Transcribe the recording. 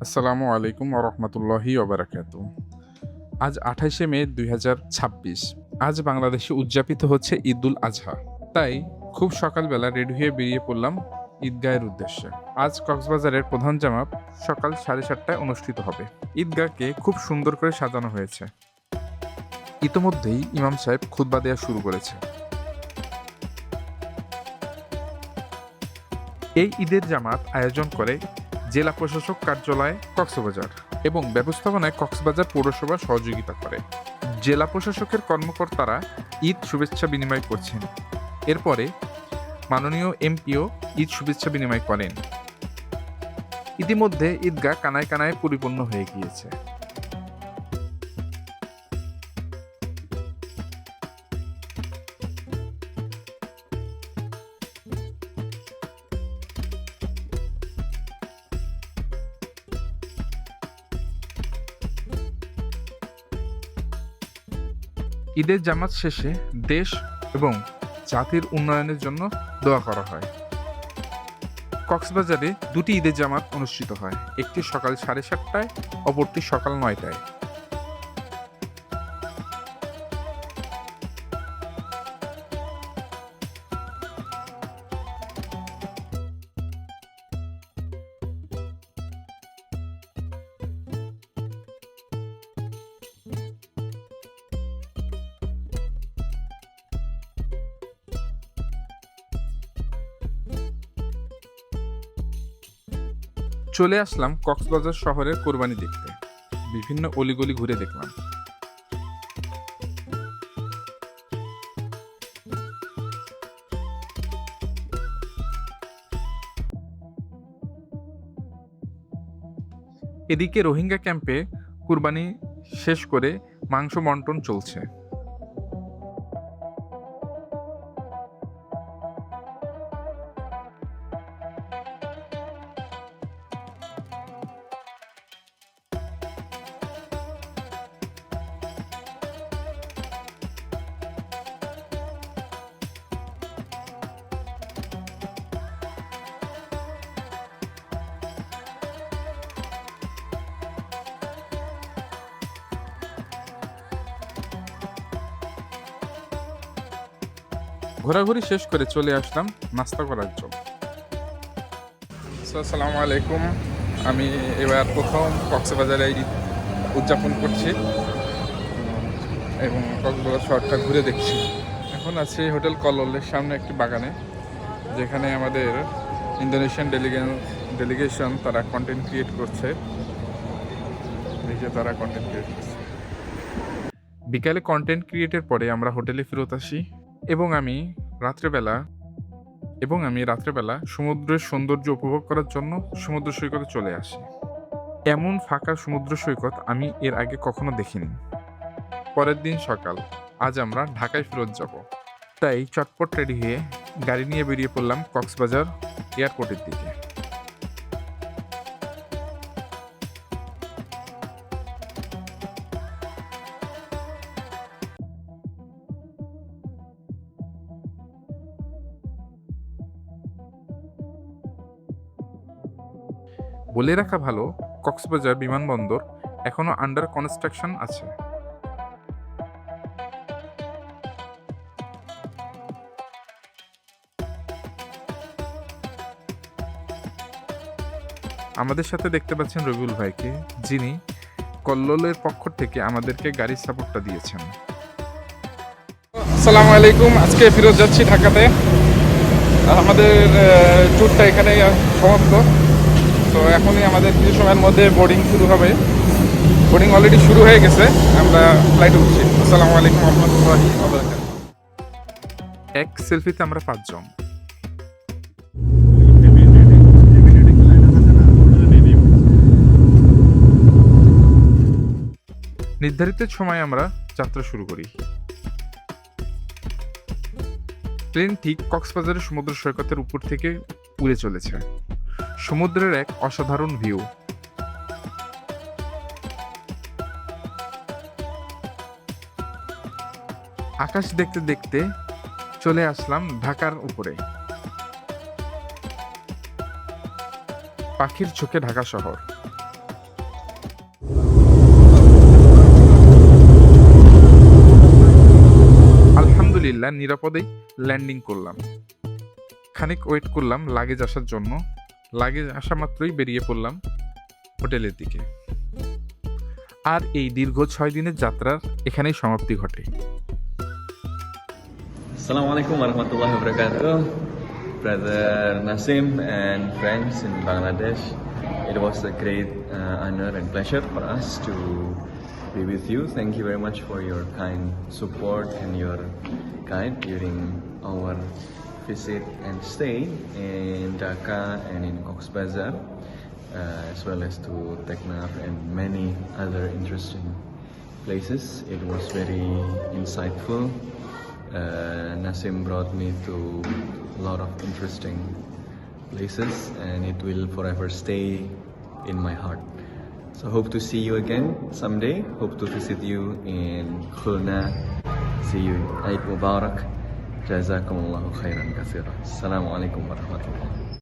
আসসালামু আলাইকুম রহমতুল্লাহি ওবারাকাতু। আজ ২৮শে মে ২০২৬। আজ বাংলাদেশে উদযাপিত হচ্ছে ঈদুল আজহা। তাই খুব সকালবেলা রেডি হয়ে বেরিয়ে পড়লাম ঈদগাহের উদ্দেশ্যে। আজ কক্সবাজারের প্রধান জামাত সকাল ৭:৩০টায় অনুষ্ঠিত হবে। ঈদগাহকে খুব সুন্দর করে সাজানো হয়েছে। ইতোমধ্যেই ইমাম সাহেব খুতবা দেওয়া শুরু করেছে। এই ঈদের জামাত আয়োজন করে জেলা প্রশাসক কার্যালয় কক্সবাজার এবং ব্যবস্থাপনায় কক্সবাজার পৌরসভা সহযোগিতা করে। জেলা প্রশাসকের কর্মকর্তারা ঈদ শুভেচ্ছা বিনিময় করছেন। এরপরে মাননীয় এমপিও ঈদ শুভেচ্ছা বিনিময় করেন। ইতিমধ্যে ঈদগাহ কানায় কানায় পরিপূর্ণ হয়ে গিয়েছে। ঈদের জামাত শেষে দেশ এবং জাতির উন্নয়নের জন্য দোয়া করা হয়। কক্সবাজারে দুটি ঈদের জামাত অনুষ্ঠিত হয়, একটি সকাল 7:30টায়, অপরটি সকাল 9টায়। চলে আসলাম কক্সবাজার শহরের কোরবানি দেখতে। বিভিন্ন অলিগলি ঘুরে দেখলাম। এদিকে রোহিঙ্গা ক্যাম্পে কুরবানি শেষ করে মাংস বন্টন চলছে। ঘোরাঘুরি শেষ করে চলে আসলাম নাস্তা করার জন্য। আসসালামু আলাইকুম। আমি এবার প্রথম কক্সবাজারে ঈদ উদযাপন করছি এবং কক্সবাজার শহরটা ঘুরে দেখছি। এখন আছি হোটেল কল্লোলের সামনে একটি বাগানে, যেখানে আমাদের ইন্দোনেশিয়ান ডেলিগেশন তারা কন্টেন্ট ক্রিয়েট করছে। তারা কন্টেন্ট ক্রিয়েট করছে। বিকালে কন্টেন্ট ক্রিয়েটের পরে আমরা হোটেলে ফেরত আসি এবং আমি রাত্রেবেলা সমুদ্রের সৌন্দর্য উপভোগ করার জন্য সমুদ্র সৈকতে চলে আসি। এমন ফাঁকা সমুদ্র সৈকত আমি এর আগে কখনো দেখিনি। পরের দিন সকাল, আজ আমরা ঢাকায় ফেরত যাব। তাই চটপট রেডি হয়ে গাড়ি নিয়ে বেরিয়ে পড়লাম কক্সবাজার এয়ারপোর্টের দিকে। বলে রাখা ভালো, কক্সবাজার বিমানবন্দর এখনো আন্ডার কনস্ট্রাকশন আছে। আমাদের সাথে দেখতে পাচ্ছেন রবিউল ভাইকে, যিনি কল্লোলের পক্ষ থেকে আমাদেরকে গাড়ির সাপোর্টটা দিয়েছেন। আসসালামু আলাইকুম। আজকে ফেরত যাচ্ছি ঢাকাতে। আমাদের ট্যুরটা এখানে সমাপ্ত। তো এখনই আমাদের কিছু সময়ের মধ্যে বোর্ডিং শুরু হবে। বোর্ডিং অলরেডি শুরু হয়ে গেছে, আমরা ফ্লাইটে উঠছি। আসসালামু আলাইকুম রহমতুল্লাহি ওয়া বারাকাতুহু। এক সেলফিতে আমরা 5 জন। নির্ধারিত সময়ে আমরা যাত্রা শুরু করি। প্লেন ঠিক কক্সবাজারের সমুদ্র সৈকতের উপর থেকে উড়ে চলেছে। সমুদ্রের এক অসাধারণ ভিউ। আকাশ দেখতে দেখতে চলে আসলাম ঢাকার উপরে। পাখির চোখে ঢাকা শহর। আলহামদুলিল্লাহ নিরাপদেই ল্যান্ডিং করলাম। খানিক ওয়েট করলাম লাগেজ আসার জন্য। লাগেজ আসা মাত্রই বেরিয়ে পড়লাম হোটেলের দিকে। আর এই দীর্ঘ 6 দিনের যাত্রার এখানেই সমাপ্তি ঘটে। Assalamualaikum warahmatullahi wabarakatuh. Brother Nasim and friends in Bangladesh, it was a great honor and pleasure for us to be with you. Thank you very much for your kind support and your guide during our visit and stay in Dhaka and in Cox's Bazar, as well as to Teknaf and many other interesting places. It was very insightful. Nasim brought me to a lot of interesting places and it will forever stay in my heart. So hope to see you again someday. Hope to visit you in Khulna. See you. Eid Mubarak. Jazakumullahu khairan kathira. Assalamu alaikum warahmatullahi.